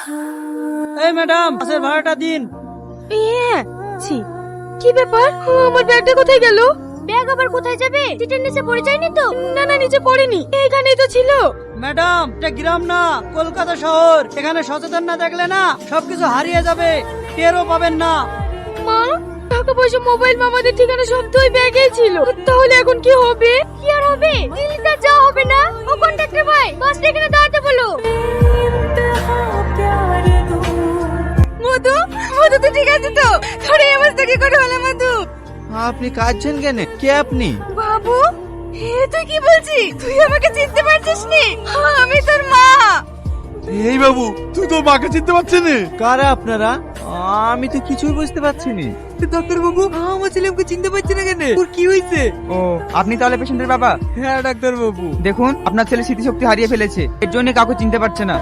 এই ম্যাডাম, বাসের ভাড়াটা দিন। ছি, কি ব্যাপার? আমার ব্যাগটা কোথায় গেল? ব্যাগ আবার কোথায় যাবে? সিটের নিচে পড়ে যায়নি তো? না না, নিচে পড়েনি, এইখানেই তো ছিল। ম্যাডাম, এটা গ্রাম না কলকাতা শহর। এখানে সচেতন না দেখলে না সবকিছু হারিয়ে যাবে, টেরও পাবেন না। মা, টাকা পয়সা, মোবাইল, মামাদের ঠিকানা সব তো ওই ব্যাগেই ছিল। তাহলে এখন কি হবে? কি আর হবে? দিল্লিতে যা হবে না। ও কন্ডাক্টর ভাই, বাসটা এখানে দাঁড়াতে বলো। মধু, মধু তো ঠিক আছে তো? তোর এই অবস্থা কি করে হলো মধু? আপনি কাঁদছেন কেন? কে আপনি? বাবু, তুই কি বলছিস? তুই আমাকে চিনতে পারছিস নি? আমি তোর মা। এই বাবু, তুই তো মাকে চিনতে পারছিস না? কারা আপনারা? আমি তো কিছুই বুঝতে পারছি না। ডাক্তার বাবু, আমার ছেলে আমাকে চিনতে পারছে না কেন? ওর কি হয়েছে? ও, আপনি তাহলে পেশেন্টের বাবা? হ্যাঁ ডাক্তার বাবু। দেখুন, আপনার ছেলে স্মৃতিশক্তি হারিয়ে ফেলেছে, এর জন্য কাউকে চিনতে পারছে না।